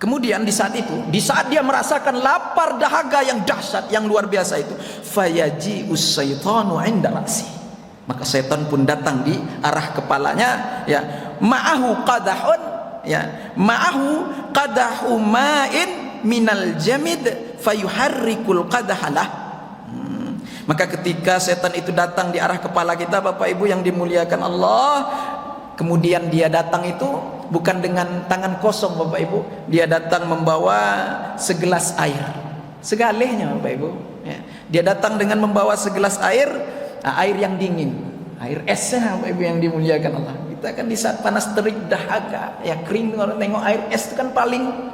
Kemudian di saat itu, di saat dia merasakan lapar dahaga yang dahsyat, yang luar biasa itu, fayaji'us syaitanu 'inda ra'si. Maka setan pun datang di arah kepalanya, ya, ma'ahu qadahun, ya, ma'ahu qadahu ma'in minal jamid fayuharrikul qadahalah. Maka ketika setan itu datang di arah kepala kita, Bapak Ibu yang dimuliakan Allah, kemudian dia datang itu bukan dengan tangan kosong, Bapak Ibu. Dia datang membawa segelas air, segalehnya, Bapak Ibu, ya. Dia datang dengan membawa segelas air, air yang dingin, air esnya, Bapak Ibu yang dimuliakan Allah. Kita kan di saat panas terik dahaga, ya, kering, orang tengok air es itu kan paling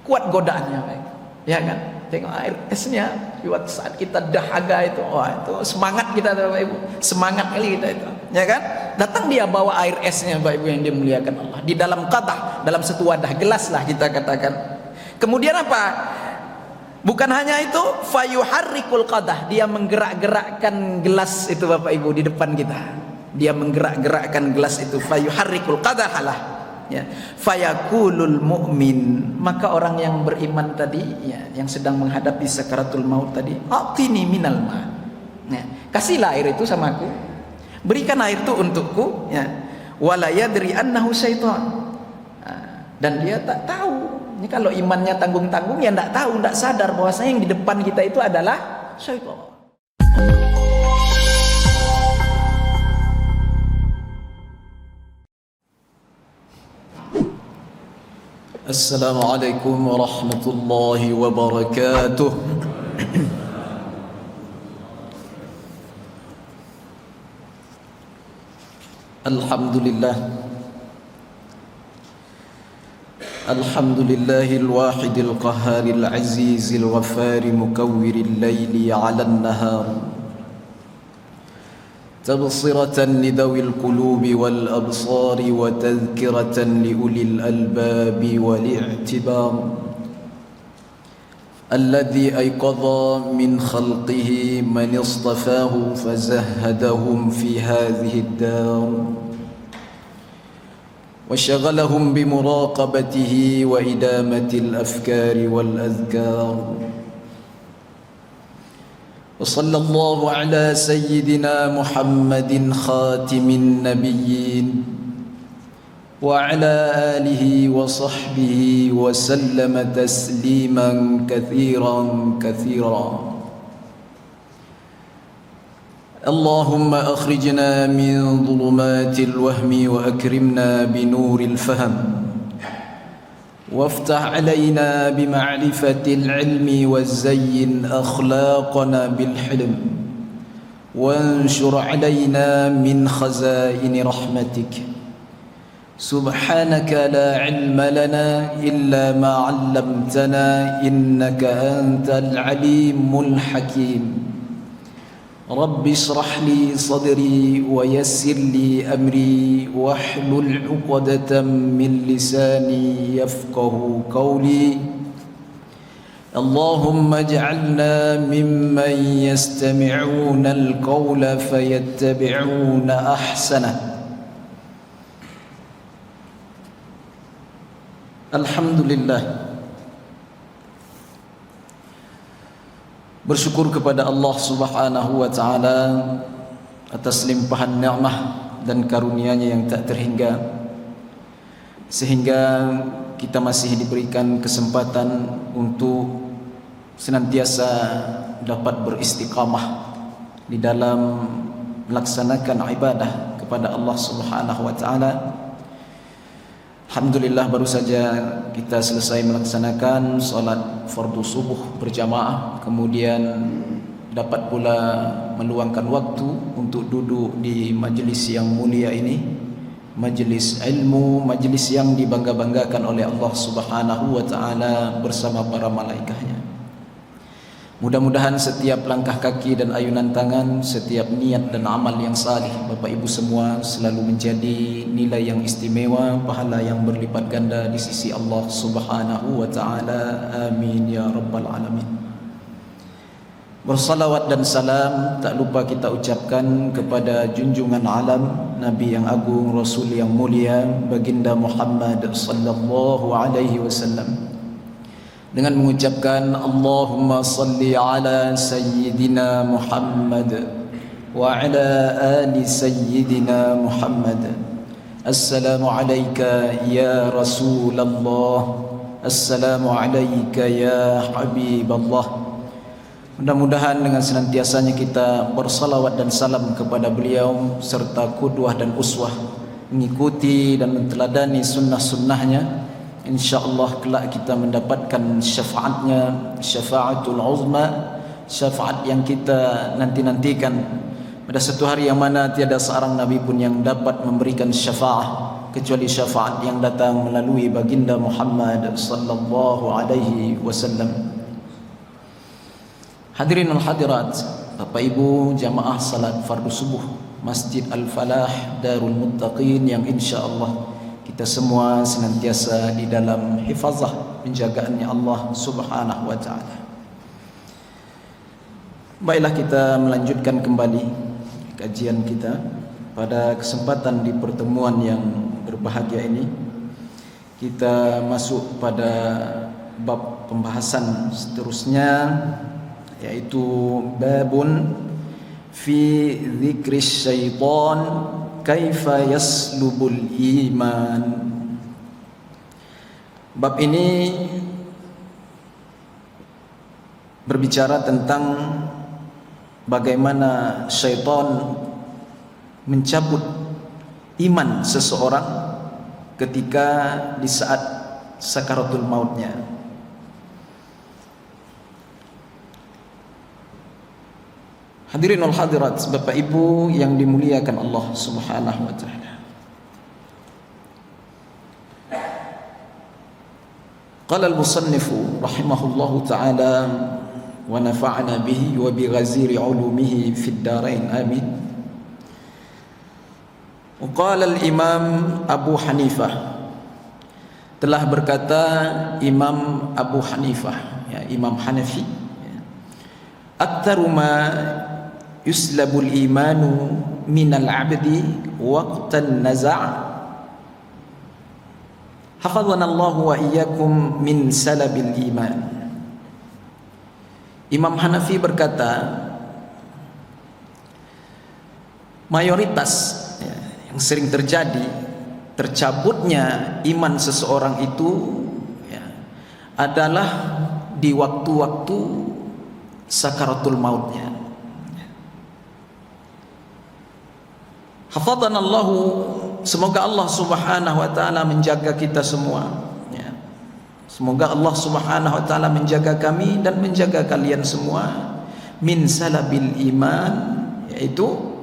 kuat godaannya, Bapak Ibu, ya kan. Tengok air esnya, buat saat kita dahaga itu, wah, itu semangat kita, Bapak Ibu, semangat kali kita itu, ya kan. Datang dia bawa air esnya, Bapak Ibu yang dimuliakan Allah, di dalam qadah, dalam satu wadah, gelas lah kita katakan. Kemudian apa? Bukan hanya itu, fayuharrikul qadah, dia menggerak-gerakkan gelas itu, Bapak Ibu, di depan kita. Dia menggerak-gerakkan gelas itu, fayuharrikul qadah lah, ya. Fayakulul mu'min, maka orang yang beriman tadi, ya, yang sedang menghadapi sakaratul maut tadi, a'tini minal ma, ya, kasihlah air itu sama aku, berikan air itu untukku, ya, wala yadri annahu syaitan. Dan dia tak tahu, ini kalau imannya tanggung-tanggung, ya tidak tahu, tidak sadar bahwasanya yang di depan kita itu adalah syaitan. Assalamualaikum warahmatullahi wabarakatuh. Alhamdulillah, alhamdulillahil wahidil qahharil azizil ghaffaril mukawwiril laili 'alan nahar, تبصرة لذوي القلوب والأبصار وتذكرة لأولي الألباب والاعتبار، الذي أيقظ من خلقه من اصطفاه فزهدهم في هذه الدار وشغلهم بمراقبته وإدامة الأفكار والأذكار. وصلى الله على سيدنا محمد خاتم النبيين وعلى آله وصحبه وسلم تسليما كثيرا كثيرا. اللهم أخرجنا من ظلمات الوهم وأكرمنا بنور الفهم، وافتح علينا بمعرفة العلم وزين أخلاقنا بالحلم، وانشر علينا من خزائن رحمتك. سبحانك لا علم لنا إلا ما علمتنا إنك أنت العليم الحكيم. رب اشرح لي صدري ويسر لي أمري واحلل عقدة من لساني يفقه قولي. اللهم اجعلنا ممن يستمعون القول فيتبعون أحسنه. الحمد لله, bersyukur kepada Allah Subhanahu wa taala atas limpahan nikmat dan karunia-Nya yang tak terhingga, sehingga kita masih diberikan kesempatan untuk senantiasa dapat beristiqamah di dalam melaksanakan ibadah kepada Allah Subhanahu wa taala. Alhamdulillah, baru saja kita selesai melaksanakan salat fardu subuh berjamaah, kemudian dapat pula meluangkan waktu untuk duduk di majlis yang mulia ini, majlis ilmu, majlis yang dibangga-banggakan oleh Allah Subhanahu wa taala bersama para malaikatnya. Mudah-mudahan setiap langkah kaki dan ayunan tangan, setiap niat dan amal yang salih Bapak Ibu semua selalu menjadi nilai yang istimewa, pahala yang berlipat ganda di sisi Allah Subhanahu wa taala. Amin ya rabbal alamin. Bersalawat dan salam tak lupa kita ucapkan kepada junjungan alam Nabi yang agung, Rasul yang mulia, baginda Muhammad sallallahu alaihi wasallam, dengan mengucapkan Allahumma salli ala sayyidina Muhammad wa ala ali sayyidina Muhammad. Assalamu alayka ya Rasulullah, assalamu alayka ya Habiballah. Mudah-mudahan dengan senantiasanya kita bersalawat dan salam kepada beliau serta qudwah dan uswah, mengikuti dan menteladani sunnah-sunnahnya, insyaallah kelak kita mendapatkan syafaatnya, syafaatul uzma, syafaat yang kita nanti-nantikan pada satu hari yang mana tiada seorang nabi pun yang dapat memberikan syafaat kecuali syafaat yang datang melalui baginda Muhammad sallallahu alaihi wasallam. Hadirin dan hadirat, Bapak Ibu jamaah salat fardu subuh Masjid Al-Falah Darul Muttaqin yang insyaallah kita semua senantiasa di dalam hifazah penjagaannya Allah Subhanahu wa taala. Baiklah, kita melanjutkan kembali kajian kita. Pada kesempatan di pertemuan yang berbahagia ini kita masuk pada bab pembahasan seterusnya, yaitu babun fi dzikris syaitan kaifa yaslubul iman. Bab ini berbicara tentang bagaimana syaitan mencabut iman seseorang ketika di saat sakaratul mautnya. Hadirin wal hadirat, Bapak Ibu yang dimuliakan Allah Subhanahu wa taala. Qala al-musannif rahimahullahu taala wa nafa'ana bihi wa bi ghaziri ulumihi fid darain amin. Wa qala al-imam Abu Hanifah, telah berkata Imam Abu Hanifah, ya, Imam Hanafi, aktsaru ma yuslabul imanu minal abdi waqtan naza' hafadhana Allah wa iyyakum min salabil iman. Imam Hanafi berkata, mayoritas yang sering terjadi tercabutnya iman seseorang itu adalah di waktu-waktu sakaratul mautnya. Hafadhanallahu, semoga Allah Subhanahu wa taala menjaga kita semua, ya. Semoga Allah Subhanahu wa taala menjaga kami dan menjaga kalian semua min salabil iman, yaitu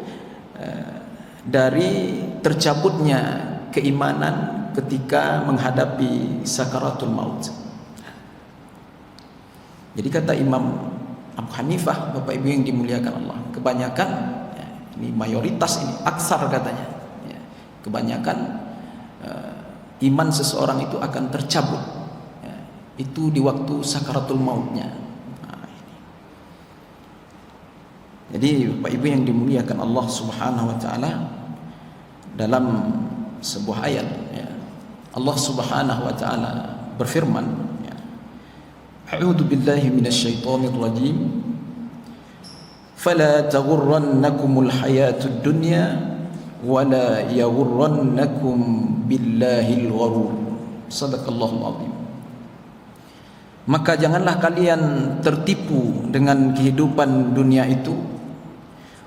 dari tercabutnya keimanan ketika menghadapi sakaratul maut. Jadi kata Imam Abu Hanifah, Bapak Ibu yang dimuliakan Allah, kebanyakan, ini mayoritas, ini aksar katanya, kebanyakan iman seseorang itu akan tercabut, itu di waktu sakaratul mautnya. Jadi Bapak Ibu yang dimuliakan Allah Subhanahu wa taala, dalam sebuah ayat, Allah Subhanahu wa taala berfirman, a'udzu billahi minasyaitonir rajim, fala taghurrannakumul hayatud dunya wala yaghurrannakum billahil gharur. Shadaqallahul azim. Maka janganlah kalian tertipu dengan kehidupan dunia itu,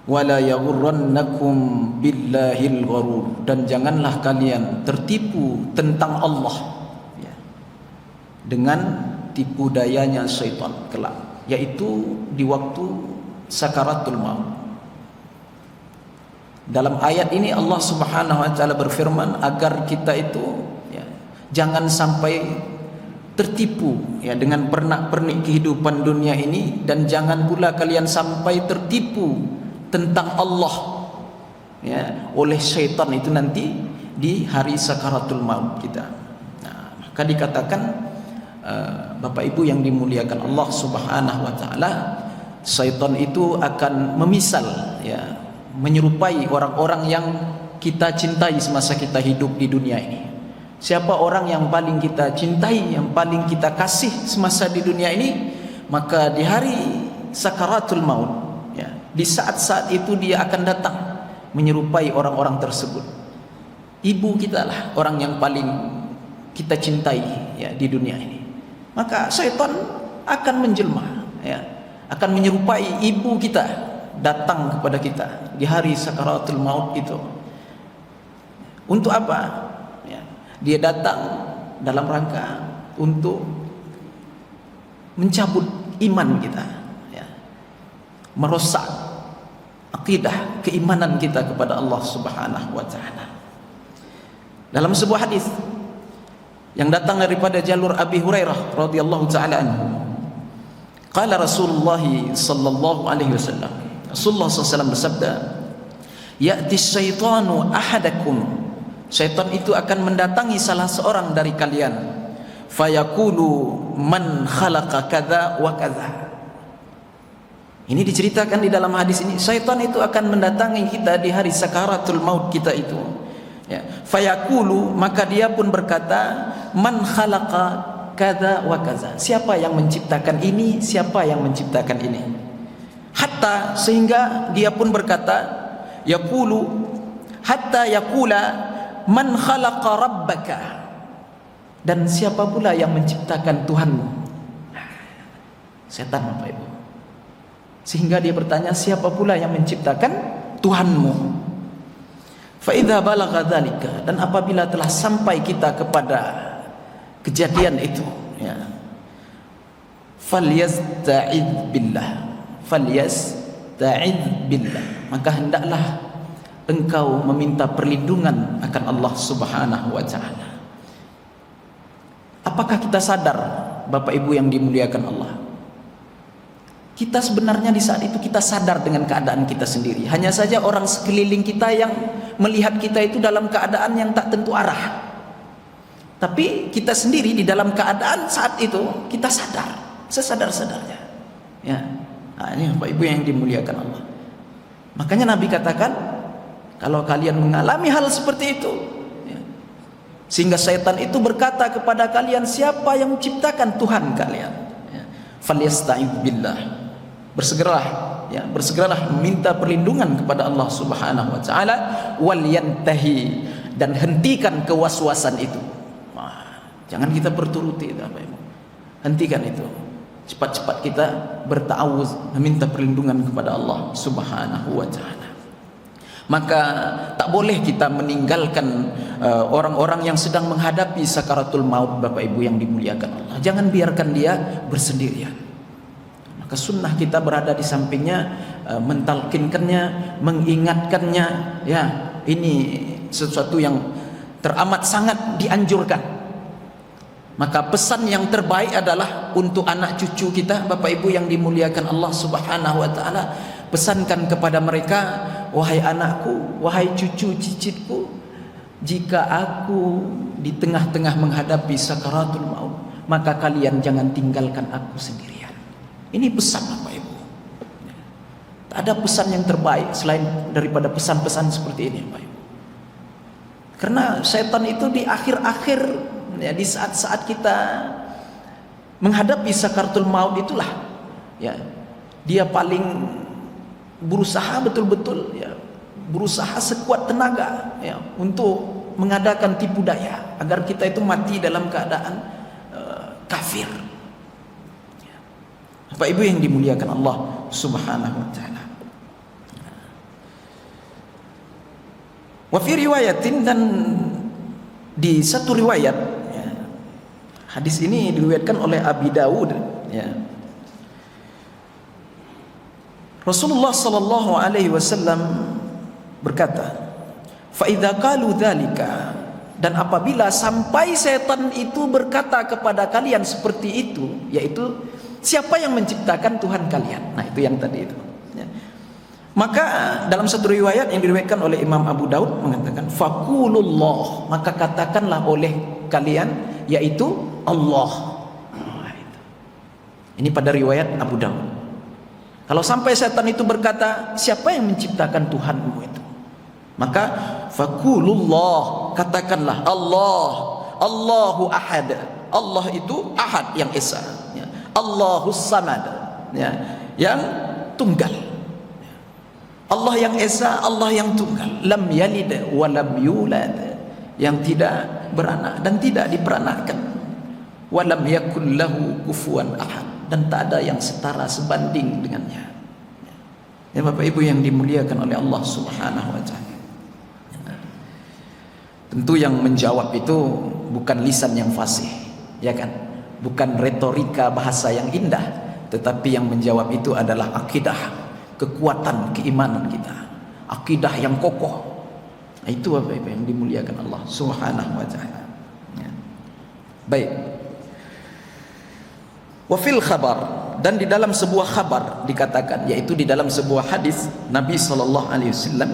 wala yaghurrannakum billahil gharur, dan janganlah kalian tertipu tentang Allah, dengan tipu dayanya syaitan kelak, yaitu di waktu sakaratul maut. Dalam ayat ini Allah Subhanahu wa taala berfirman agar kita itu jangan sampai tertipu dengan pernak-pernik kehidupan dunia ini, dan jangan pula kalian sampai tertipu tentang Allah oleh syaitan itu nanti di hari sakaratul maut kita. Maka dikatakan, Bapak Ibu yang dimuliakan Allah Subhanahu wa taala, syaitan itu akan memisal, menyerupai orang-orang yang kita cintai semasa kita hidup di dunia ini? Siapa orang yang paling kita cintai, yang paling kita kasih semasa di dunia ini? Maka di hari sakaratul maut, ya, di saat-saat itu dia akan datang menyerupai orang-orang tersebut. Ibu kita lah orang yang paling kita cintai, ya, di dunia ini. Maka syaitan akan menjelma, ya, akan menyerupai ibu kita, datang kepada kita di hari sakaratul maut itu. Untuk apa? Ya, dia datang dalam rangka untuk mencabut iman kita, ya, merusak akidah keimanan kita kepada Allah Subhanahu wa taala. Dalam sebuah hadis yang datang daripada jalur Abi Hurairah radhiyallahu taala anhu, qala Rasulullah sallallahu alaihi wasallam, Rasulullah SAW bersabda, ya'ti syaitanu ahadakum, syaitan itu akan mendatangi salah seorang dari kalian, fayaqulu man khalaqa kadza wa kadza. Ini diceritakan di dalam hadis ini, syaitan itu akan mendatangi kita di hari sakaratul maut kita itu, ya. Fayaqulu, maka dia pun berkata, man khalaqa kadza wa kadza, siapa yang menciptakan ini, siapa yang menciptakan ini. Hatta, sehingga dia pun berkata, yaqulu, hatta yaqula man khalaqa rabbaka, dan siapa pula yang menciptakan Tuhanmu. Setan, Bapak Ibu. Sehingga dia bertanya, siapa pula yang menciptakan Tuhanmu. Fa idza balagha dzalika, dan apabila telah sampai kita kepada kejadian itu, ya, falyasta'idz billah, falyasta'idz billah, maka hendaklah engkau meminta perlindungan akan Allah Subhanahu wa taala. Apakah kita sadar, Bapak Ibu yang dimuliakan Allah? Kita sebenarnya di saat itu kita sadar dengan keadaan kita sendiri. Hanya saja orang sekeliling kita yang melihat kita itu dalam keadaan yang tak tentu arah. Tapi kita sendiri di dalam keadaan saat itu kita sadar, sesadar-sadarnya. Ya, nah, ini Bapak Ibu yang dimuliakan Allah. Makanya Nabi katakan, kalau kalian mengalami hal seperti itu, ya, sehingga syaitan itu berkata kepada kalian, siapa yang menciptakan Tuhan kalian? Ya, falyasta'idz billah. Bersegeralah, ya, bersegeralah meminta perlindungan kepada Allah Subhanahu wa taala, wal yantahi, dan hentikan kewaswasan itu. Wah, jangan kita berturuti itu, Bapak Ibu. Hentikan itu. Cepat-cepat kita berta'awuz, meminta perlindungan kepada Allah Subhanahu wa taala. Maka tak boleh kita meninggalkan orang-orang yang sedang menghadapi sakaratul maut, Bapak Ibu yang dimuliakan Allah. Jangan biarkan dia bersendirian. Sunnah kita berada di sampingnya, mentalkinkannya, mengingatkannya, ya, ini sesuatu yang teramat sangat dianjurkan. Maka pesan yang terbaik adalah untuk anak cucu kita, Bapak Ibu yang dimuliakan Allah Subhanahu wa taala, pesankan kepada mereka, wahai anakku, wahai cucu cicitku, jika aku di tengah-tengah menghadapi sakaratul maut, maka kalian jangan tinggalkan aku sendirian. Ini pesan, Bapak Ibu. Tak ada pesan yang terbaik selain daripada pesan-pesan seperti ini, Bapak Ibu. Karena setan itu di akhir-akhir, ya, di saat-saat kita menghadapi sakaratul maut itulah, ya, dia paling berusaha betul-betul, ya, berusaha sekuat tenaga, ya, untuk mengadakan tipu daya agar kita itu mati dalam keadaan kafir. Bapak Ibu yang dimuliakan Allah Subhanahu wa taala. Wa fi riwayatin, dan di satu riwayat, ya, hadis ini diriwayatkan oleh Abi Dawud, ya, Rasulullah sallallahu alaihi wasallam berkata, fa idza qalu dzalika, dan apabila sampai setan itu berkata kepada kalian seperti itu, yaitu siapa yang menciptakan Tuhan kalian? Nah, itu yang tadi itu, ya. Maka dalam satu riwayat yang diriwayatkan oleh Imam Abu Daud mengatakan, faqulullah, maka katakanlah oleh kalian, yaitu Allah. Nah, itu. Ini pada riwayat Abu Daud. Kalau sampai setan itu berkata, siapa yang menciptakan Tuhanmu itu? Maka fakulullah, katakanlah Allah, Allahu ahad. Allah itu ahad, yang esa, ya. Allahus samad, ya, yang tunggal. Allah yang esa, Allah yang tunggal. Lam yalid wa lam yulad, yang tidak beranak dan tidak diperanakkan. Wa lam yakul lahu kufuwan ahad, dan tak ada yang setara sebanding dengannya. Ya Bapak Ibu yang dimuliakan oleh Allah Subhanahu wa taala. Tentu yang menjawab itu bukan lisan yang fasih, ya kan? Bukan retorika bahasa yang indah, tetapi yang menjawab itu adalah akidah, kekuatan keimanan kita, akidah yang kokoh. Nah, itu Bapak Ibu yang dimuliakan Allah Subhanahu wa taala. Ya. Baik. Wa fil khabar, dan di dalam sebuah khabar dikatakan, yaitu di dalam sebuah hadis Nabi sallallahu alaihi wasallam,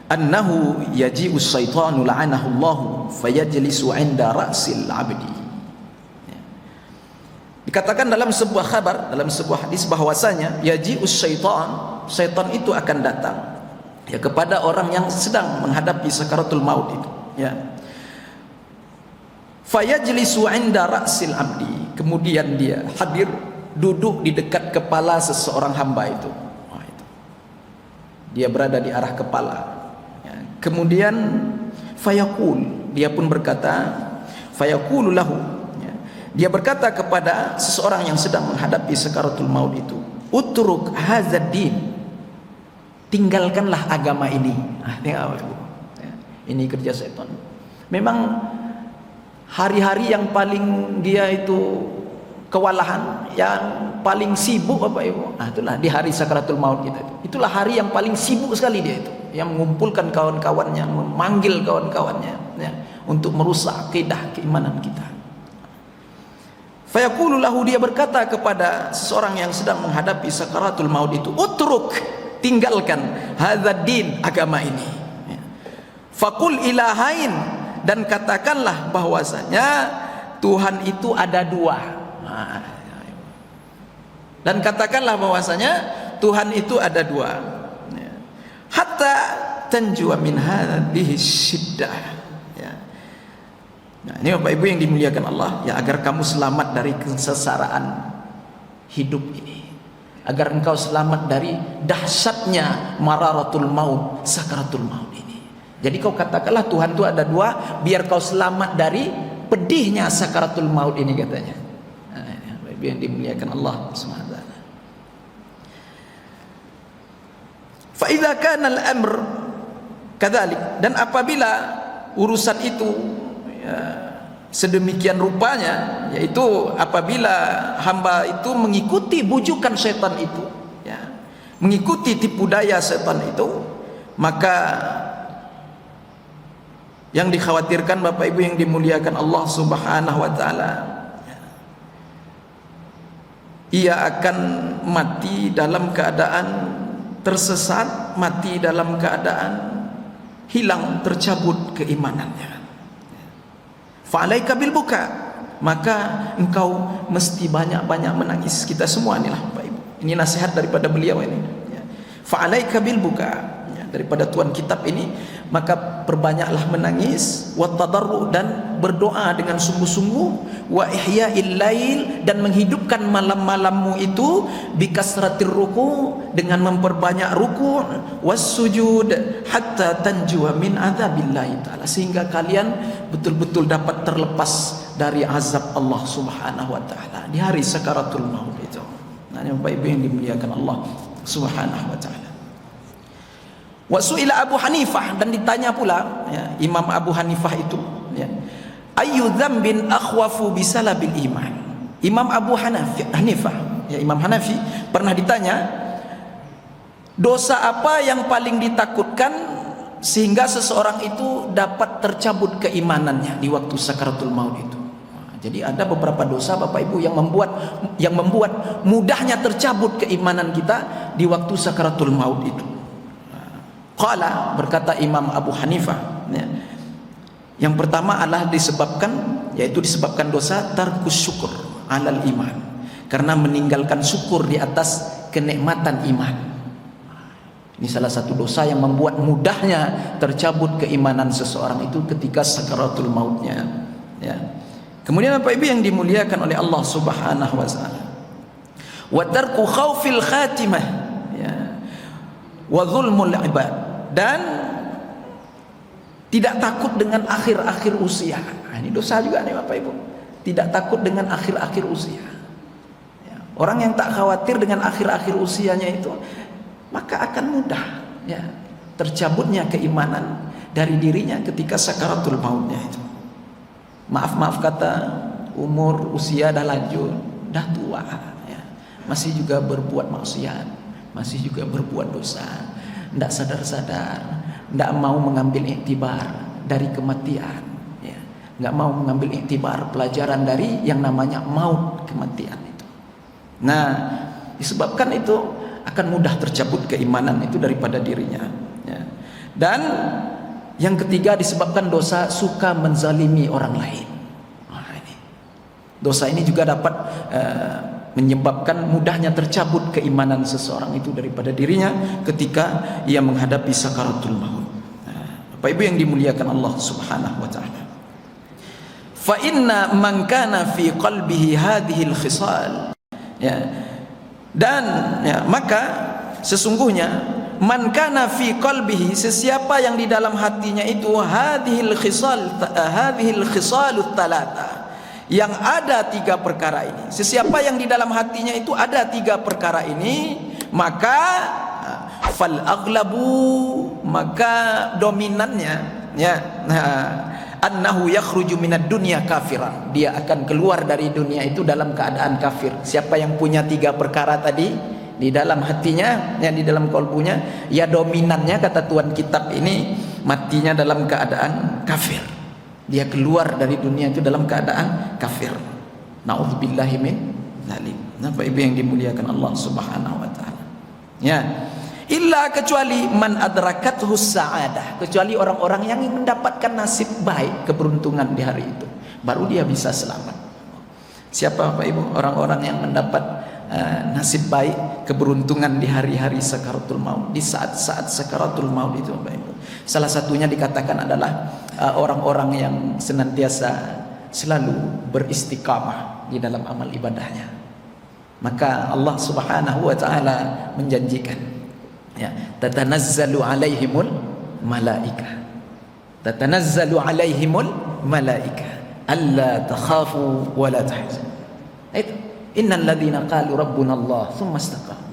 annahu yaji'u syaitanu la'anahu Allah fayajlisu 'inda ra'sil 'abdi. Ya. Dikatakan dalam sebuah khabar, dalam sebuah hadis, bahwasanya yaji'u syaitan itu akan datang, ya, kepada orang yang sedang menghadapi sakaratul maut itu, ya. Fayajlisu 'inda ra'sil 'abdi, kemudian dia hadir, duduk di dekat kepala seseorang hamba itu. Wah, itu. Dia berada di arah kepala. Kemudian fayaqul, dia pun berkata, fayaqulu lahu, ya, dia berkata kepada seseorang yang sedang menghadapi sakaratul maut itu, utruk hadzal din, tinggalkanlah agama ini. Ya, ini kerja setan. Memang hari-hari yang paling dia itu kewalahan, yang paling sibuk Bapak Ibu, itulah di hari sakaratul maut kita itu. Itulah hari yang paling sibuk sekali dia itu, yang mengumpulkan kawan-kawannya, memanggil kawan-kawannya, ya, untuk merusak akidah keimanan kita. Fayaqulu lahu, dia berkata kepada seseorang yang sedang menghadapi sakaratul maut itu, utruk, tinggalkan hadzal din, agama ini. Ya. Faqul ilahain, dan katakanlah bahwasanya Tuhan itu ada dua. Dan katakanlah bahwasanya Tuhan itu ada dua. Hatta tanjua min hadhihi syiddah. Ya. Nah, ini Bapak Ibu yang dimuliakan Allah, ya, agar kamu selamat dari kesengsaraan hidup ini, agar engkau selamat dari dahsyatnya mararatul maut, sakaratul maut ini. Jadi kau katakanlah Tuhan itu ada dua, biar kau selamat dari pedihnya sakaratul maut ini, katanya. Yang dimuliakan Allah Subhanahu wa taala. Fa idza kana al-amr kadzalik, dan apabila urusan itu, ya, sedemikian rupanya, yaitu apabila hamba itu mengikuti bujukan setan itu, ya, mengikuti tipu daya setan itu, maka yang dikhawatirkan Bapak Ibu yang dimuliakan Allah Subhanahu wa taala, ia akan mati dalam keadaan tersesat, mati dalam keadaan hilang, tercabut keimanannya. Fa'alaika bil buka, maka engkau mesti banyak-banyak menangis. Kita semua inilah Bapak Ibu, ini nasihat daripada beliau ini, ya. Fa'alaika bil buka, ya, daripada tuan kitab ini, maka perbanyaklah menangis, wa tadarru, dan berdoa dengan sungguh-sungguh, wa ihya'il lail, dan menghidupkan malam-malammu itu, bikasratir ruku, dengan memperbanyak ruku, was sujud, hatta tanjua min adzabillahi ta'ala, sehingga kalian betul-betul dapat terlepas dari azab Allah Subhanahu wa taala di hari sakaratul maut itu. Nah, Bapak Ibu yang dimuliakan Allah Subhanahu wa taala. Wa su'ila Abu Hanifah, dan ditanya pula, ya, Imam Abu Hanifah itu, ya, ayyu dzambin akhwafu bisalabil iman. Imam Abu Hanifah, ya, Imam Hanafi pernah ditanya, dosa apa yang paling ditakutkan sehingga seseorang itu dapat tercabut keimanannya di waktu sakaratul maut itu. Nah, jadi ada beberapa dosa Bapak Ibu yang membuat mudahnya tercabut keimanan kita di waktu sakaratul maut itu. Qala, berkata Imam Abu Hanifah, ya, yang pertama adalah disebabkan dosa tarkus syukur alal iman, karena meninggalkan syukur di atas kenikmatan iman. Ini salah satu dosa yang membuat mudahnya tercabut keimanan seseorang itu ketika sakaratul mautnya. Ya. Kemudian Bapak Ibu yang dimuliakan oleh Allah Subhanahu wa taala. Wa tarku khaufil khatimah, ya. Wa zulmul ibad, dan tidak takut dengan akhir-akhir usia. Nah, ini dosa juga nih Bapak Ibu. Tidak takut dengan akhir-akhir usia. Ya. Orang yang tak khawatir dengan akhir-akhir usianya itu, maka akan mudah ya tercabutnya keimanan dari dirinya ketika sakaratul mautnya itu. Maaf kata, umur usia dah lanjut, dah tua ya. Masih juga berbuat maksiat, masih juga berbuat dosa, tidak sadar-sadar, tidak mau mengambil iktibar dari kematian ya. Tidak mau mengambil iktibar pelajaran dari yang namanya maut, kematian itu. Nah, disebabkan itu akan mudah tercabut keimanan itu daripada dirinya ya. Dan yang ketiga disebabkan dosa suka menzalimi orang lain. Nah, ini. Dosa ini juga dapat menyebabkan mudahnya tercabut keimanan seseorang itu daripada dirinya ketika ia menghadapi sakaratul maut. Nah, Bapak Ibu yang dimuliakan Allah Subhanahu wa taala. Fa inna man kana fi qalbihi hadhil khisal ya. Dan ya, maka sesungguhnya man kana fi qalbihi, sesiapa yang di dalam hatinya itu hadhil khisalut talata, yang ada tiga perkara ini, sesiapa yang di dalam hatinya itu ada tiga perkara ini, maka fal aghlabu, maka dominannya ya, annahu yakhruju minad dunya kafiran, dia akan keluar dari dunia itu dalam keadaan kafir. Siapa yang punya tiga perkara tadi di dalam hatinya, yang di dalam kalbunya, ya dominannya kata Tuhan kitab ini matinya dalam keadaan kafir. Dia keluar dari dunia itu dalam keadaan kafir. Nauzubillahi min dzalik. Bapak Ibu yang dimuliakan Allah Subhanahu wa taala. Ya. Illa, kecuali man adrakathu sa'adah, kecuali orang-orang yang mendapatkan nasib baik, keberuntungan di hari itu, baru dia bisa selamat. Siapa Bapak Ibu? Orang-orang yang mendapat nasib baik, keberuntungan di hari-hari sakaratul maut, di saat-saat sakaratul maut itu Bapak Ibu. Salah satunya dikatakan adalah orang-orang yang senantiasa selalu beristiqamah di dalam amal ibadahnya. Maka Allah Subhanahu wa taala menjanjikan, ya, tatanazzalu alaihimul malaika, tatanazzalu alaihimul malaika alla takhafu wa la tahzanu. Itu innal ladzina qalu rabbuna Allah tsumma istaqamu.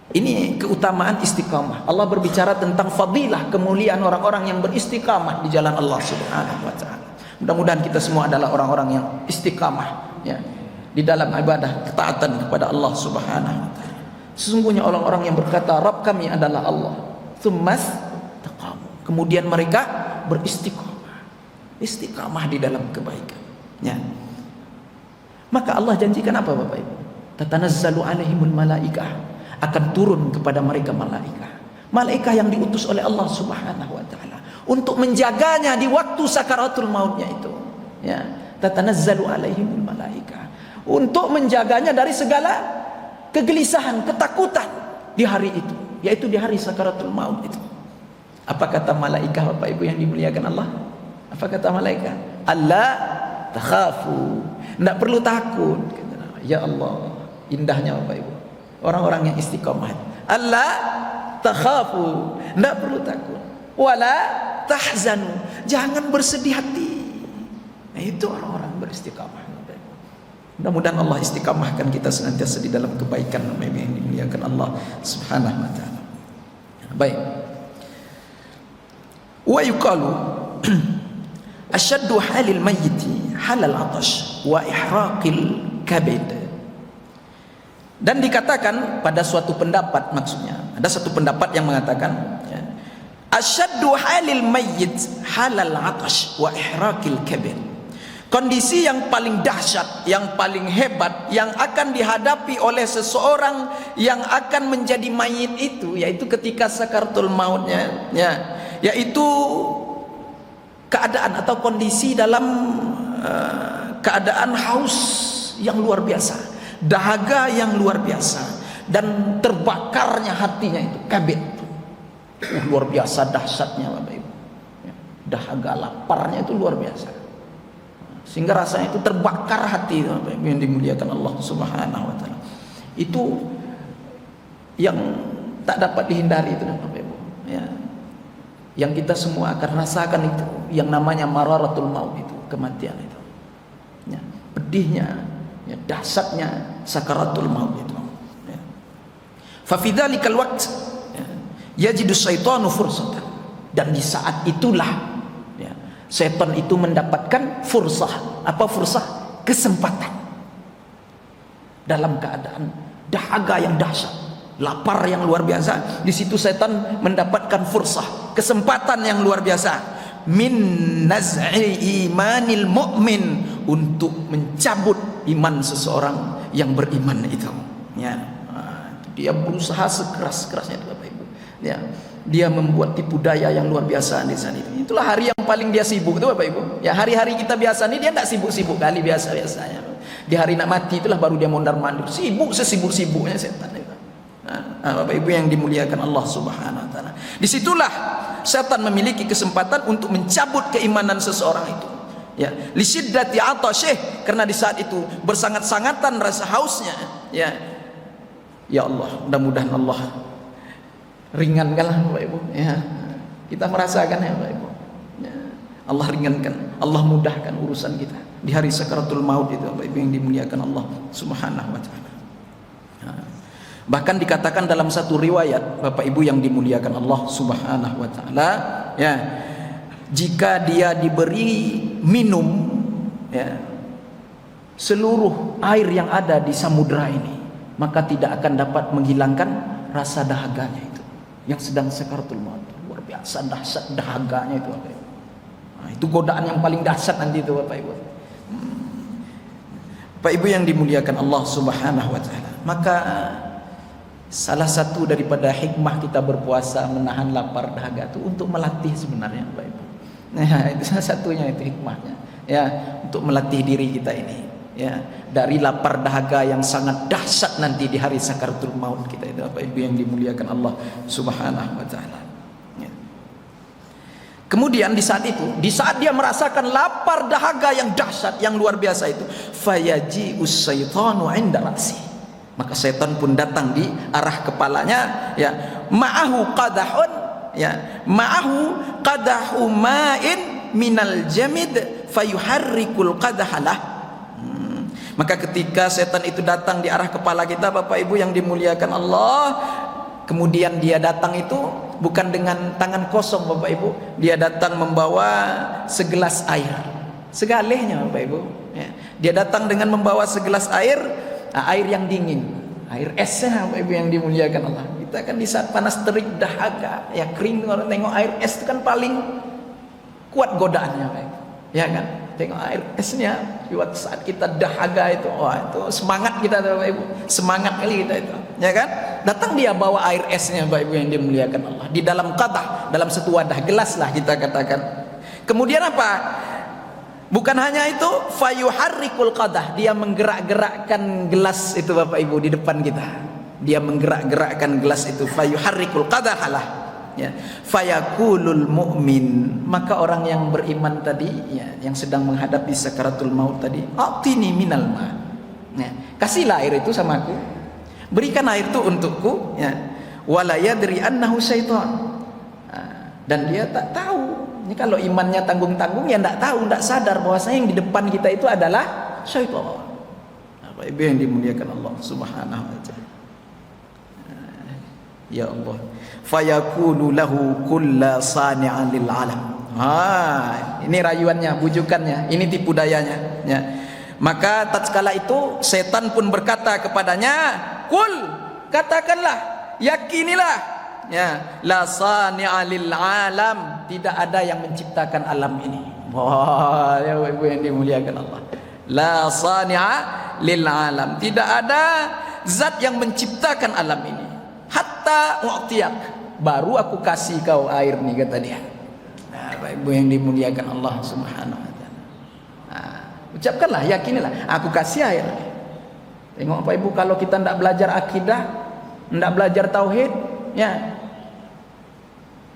Ini keutamaan istiqamah. Allah berbicara tentang fadilah, kemuliaan orang-orang yang beristiqamah di jalan Allah Subhanahu wa taala. Mudah-mudahan kita semua adalah orang-orang yang istiqamah ya di dalam ibadah, ketaatan kepada Allah Subhanahu wa taala. Sesungguhnya orang-orang yang berkata Rabb kami adalah Allah, tsummas taqamu, kemudian mereka beristiqamah, istiqamah di dalam kebaikan ya. Maka Allah janjikan apa Bapak Ibu? Tatanazzalu alaihimul malaikah, akan turun kepada mereka malaikah yang diutus oleh Allah Subhanahu wa taala untuk menjaganya di waktu sakaratul mautnya itu ya. Tatanazzalu alaihimul malaikah, untuk menjaganya dari segala kegelisahan, ketakutan di hari itu, yaitu di hari sakaratul maut itu. Apa kata malaikat Bapak Ibu yang dimuliakan Allah? Apa kata malaikat? Allah takhafu, tidak perlu takut. Ya Allah, indahnya Bapak Ibu orang-orang yang istiqamah. Allah takhafu, tidak perlu takut. Wala tahzanu, jangan bersedih hati. Nah, itu orang-orang beristiqamah. Mudah-mudahan Allah istiqamahkan kita senantiasa di dalam kebaikan yang dimuliakan Allah Subhanahu wa taala. Baik. Wa yuqalu asyaddu halil mayyiti halal atash wa ihraqil kabid. Dan dikatakan pada suatu pendapat, maksudnya ada satu pendapat yang mengatakan ya, asyaddu halil mayyit halal atash wa ihraqil kabid. Kondisi yang paling dahsyat, yang paling hebat yang akan dihadapi oleh seseorang yang akan menjadi mayit itu, yaitu ketika sakaratul mautnya ya, yaitu keadaan atau kondisi dalam keadaan haus yang luar biasa, dahaga yang luar biasa, dan terbakarnya hatinya itu kabit. Luar biasa dahsyatnya Bapak Ibu. Dahaga laparnya itu luar biasa. Sehingga rasanya itu terbakar hati Bapak Ibu yang dimuliakan Allah Subhanahu wa taala. Itu yang tak dapat dihindari itu Bapak Ibu. Ya. Yang kita semua akan rasakan itu yang namanya mararatul maut itu, kematian itu. Ya, pedihnya, ya, dahsyatnya sakaratul maut itu. Ya. Fa fi dzalikal waqt yajidu syaitanu fursatan, dan di saat itulah ya, setan itu mendapatkan fursah. Apa fursah? Kesempatan. Dalam keadaan dahaga yang dahsyat, lapar yang luar biasa, di situ setan mendapatkan fursah, kesempatan yang luar biasa, min naz'i imanil mu'min, untuk mencabut iman seseorang yang beriman itu. Ya, dia berusaha sekeras-kerasnya Bapak Ibu. Ya, dia membuat tipu daya yang luar biasa di sana itu. Itulah hari yang paling dia sibuk itu Bapak Ibu. Ya, hari-hari kita biasa ini dia tidak sibuk-sibuk kali biasa-biasanya. Di hari nak mati itulah baru dia mondar-mandir, sibuk sesibuk-sibuknya setan itu. Bapak Ibu yang dimuliakan Allah Subhanahu wa taala. Disitulah setan memiliki kesempatan untuk mencabut keimanan seseorang itu. Ya, li syiddati atasyih, karena di saat itu bersangat-sangatan rasa hausnya. Ya. Ya Allah, mudah-mudahan Allah ringankanlah Bapak Ibu. Ya. Kita merasakan ya Bapak Ibu. Ya. Allah ringankan, Allah mudahkan urusan kita di hari sakaratul maut itu Bapak Ibu yang dimuliakan Allah Subhanahu wa taala. Bahkan dikatakan dalam satu riwayat Bapak Ibu yang dimuliakan Allah Subhanahu wa taala, ya, jika dia diberi minum ya seluruh air yang ada di samudra ini, maka tidak akan dapat menghilangkan rasa dahaganya itu yang sedang sakaratul maut. Luar biasa dahsyat dahaganya itu Bapak Ibu. Nah, itu godaan yang paling dahsyat nanti itu Bapak Ibu. Bapak Ibu yang dimuliakan Allah Subhanahu wa taala. Maka salah satu daripada hikmah kita berpuasa, menahan lapar dahaga itu untuk melatih sebenarnya Bapak Ibu. Nah, itu salah satunya itu hikmahnya. Ya, untuk melatih diri kita ini. Ya, dari lapar dahaga yang sangat dahsyat nanti di hari sakaratul maut kita itu Bapak Ibu yang dimuliakan Allah Subhanahu wa taala. Ya. Kemudian di saat itu, di saat dia merasakan lapar dahaga yang dahsyat yang luar biasa itu, fayaji'us syaitanu 'inda ra'si, maka setan pun datang di arah kepalanya, ya, ma'ahu qadahun, ya, ma'ahu qadahu ma'in minal jamid fayuharrikul qadahalah. Maka ketika setan itu datang di arah kepala kita Bapak Ibu yang dimuliakan Allah, kemudian dia datang itu bukan dengan tangan kosong Bapak Ibu, dia datang membawa segelas air, segalehnya Bapak Ibu, ya. Dia datang dengan membawa segelas air, air yang dingin, air esnya Bapak Ibu yang dimuliakan Allah. Kita kan di saat panas terik dahaga, ya kering, orang tengok air es itu kan paling kuat godaannya Bapak Ibu, ya kan? Tengok air esnya buat saat kita dahaga itu, wah itu semangat kita Bapak Ibu, semangat kali kita itu, ya kan? Datang dia bawa air esnya Bapak Ibu yang dimuliakan Allah di dalam qadah, dalam satu wadah gelas lah kita katakan. Kemudian apa? Bukan hanya itu, fayuharrikul qadah, dia menggerak-gerakkan gelas itu Bapak Ibu di depan kita. Dia menggerak-gerakkan gelas itu, fayuharrikul qadah lah. Ya, fayakulul mu'min, maka orang yang beriman tadi, ya, yang sedang menghadapi sakaratul maut tadi, atini minal ma, ya, kasihlah air itu sama aku, berikan air itu untukku, ya, wala yadri annahu syaitan, dan dia tak tahu. Ini kalau imannya tanggung-tanggung, ya tidak tahu, tidak sadar bahwasanya yang di depan kita itu adalah syaitan. Bapak Ibu yang dimuliakan Allah Subhanahu wa taala. Ya Allah, fayakulu lahu kulla sani'an lil alam. Ini rayuannya, bujukannya, ini tipu dayanya, ya. Maka tatkala itu setan pun berkata kepadanya, kul, katakanlah, yakinilah, ya, la sani'a lil alam, tidak ada yang menciptakan alam ini. Wah, ya Ibu yang dimuliakan Allah, la sani'a lil alam, tidak ada zat yang menciptakan alam ini. Hatta u'tiyak, baru aku kasih kau air nih, kata dia. Nah, Bapak Ibu yang dimuliakan Allah Subhanahu wa taala. Ucapkanlah, yakinilah, aku kasih air. Tengok Bapak Ibu, kalau kita tidak belajar akidah, tidak belajar tauhid, ya.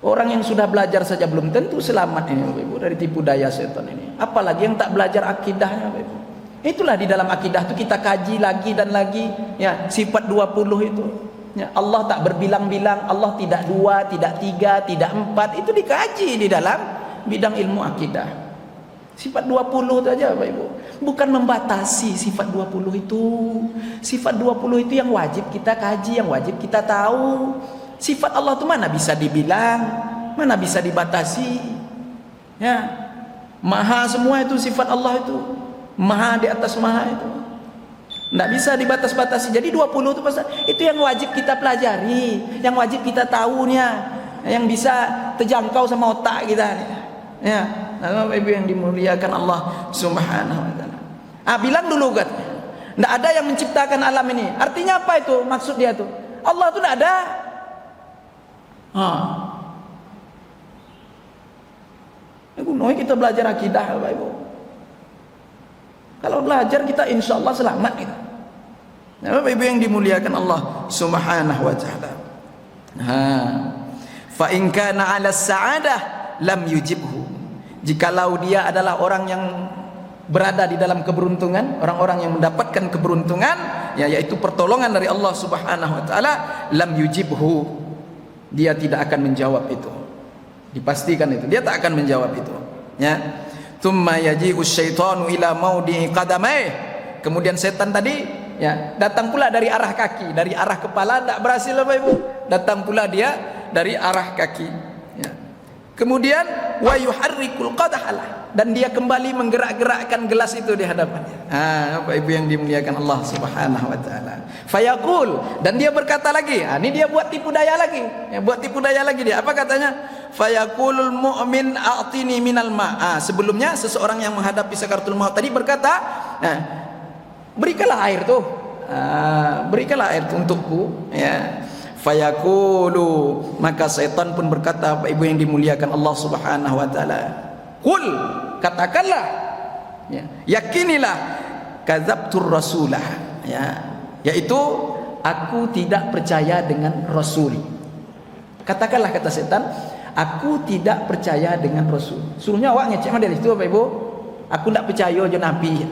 Orang yang sudah belajar saja belum tentu selamat ini Bapak Ibu dari tipu daya setan ini. Apalagi yang tak belajar akidahnya Bapak Ibu. Itulah di dalam akidah itu kita kaji lagi dan lagi, ya, sifat 20 itu. Ya, Allah tak berbilang-bilang, Allah tidak 2, tidak 3, tidak 4. Itu dikaji di dalam bidang ilmu akidah. Sifat 20 itu aja Bapak Ibu. Bukan membatasi sifat 20 itu. Sifat 20 itu yang wajib kita kaji, yang wajib kita tahu. Sifat Allah itu mana bisa dibilang, mana bisa dibatasi. Ya. Maha semua itu sifat Allah itu. Maha di atas maha itu. Tidak bisa dibatas-batasi. Jadi 20 itu yang wajib kita pelajari, yang wajib kita tahunya, yang bisa terjangkau sama otak kita. Ya, Bapak Ibu yang dimuliakan Allah Subhanahu wa taala. Bilang dulu katanya. Tidak ada yang menciptakan alam ini. Artinya apa itu? Maksud dia itu Allah itu tidak ada. Gunanya kita belajar akidah Bapak Ibu. Kalau belajar kita insya Allah selamat kita. Bapak Ibu yang dimuliakan Allah Subhanahu wa taala. Fa in kana 'ala sa'adah lam yujibhu. Jikalau dia adalah orang yang berada di dalam keberuntungan, orang-orang yang mendapatkan keberuntungan, ya, yaitu pertolongan dari Allah Subhanahu wa taala, lam yujibhu. Dia tidak akan menjawab itu. Dipastikan itu. Dia tak akan menjawab itu. Ya. Tsumma yaji'u syaitanu ila maudi qadamai. Kemudian setan tadi, ya, datang pula dari arah kaki, dari arah kepala tak berhasil Bapak Ibu. Datang pula dia dari arah kaki. Ya. Kemudian wa yuharrikul qadahalah, dan dia kembali menggerak-gerakkan gelas itu di hadapannya. Bapak Ibu yang dimuliakan Allah Subhanahu wa taala. Fayaqul, dan dia berkata lagi. Ini dia buat tipu daya lagi. Ya, buat tipu daya lagi dia. Apa katanya? Fayaqulul mu'min a'tini minal ma'. Sebelumnya seseorang yang menghadapi sakaratul maut tadi berkata, berikanlah air tuh. Berikanlah air itu untukku, ya. Fayaqulu, maka setan pun berkata, Bapak Ibu yang dimuliakan Allah Subhanahu wa taala, qul, katakanlah, ya, yakinilah, kadzabtur rasulah, ya, yaitu aku tidak percaya dengan rasul. Katakanlah, kata setan, aku tidak percaya dengan rasul. Suruhnya awak ngecek dari situ Bapak Ibu. Aku tidak percaya je nabi.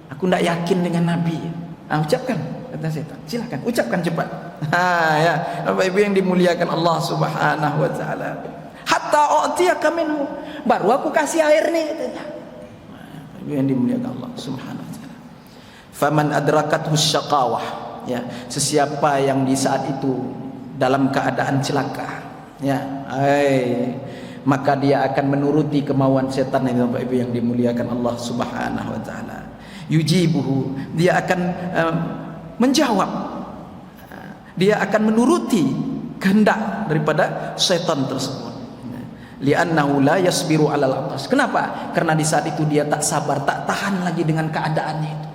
Aku tidak yakin dengan nabi. Ucapkan, kata setan. Silakan ucapkan cepat. Ya, Bapak Ibu yang dimuliakan Allah Subhanahu wa taala. Hatta u'tiyaka minhu, baru aku kasih air nih katanya. Bapak Ibu yang dimuliakan Allah Subhanahu wa taala. Faman adrakathu syaqawah, ya, sesiapa yang di saat itu dalam keadaan celaka, ya, maka dia akan menuruti kemauan setan ini Bapak Ibu yang dimuliakan Allah Subhanahu wa taala. Yujibuhu, dia akan menjawab, dia akan menuruti kehendak daripada setan tersebut. Li'annahu la yasbiru 'alal atas. Kenapa? Karena di saat itu dia tak sabar, tak tahan lagi dengan keadaannya itu.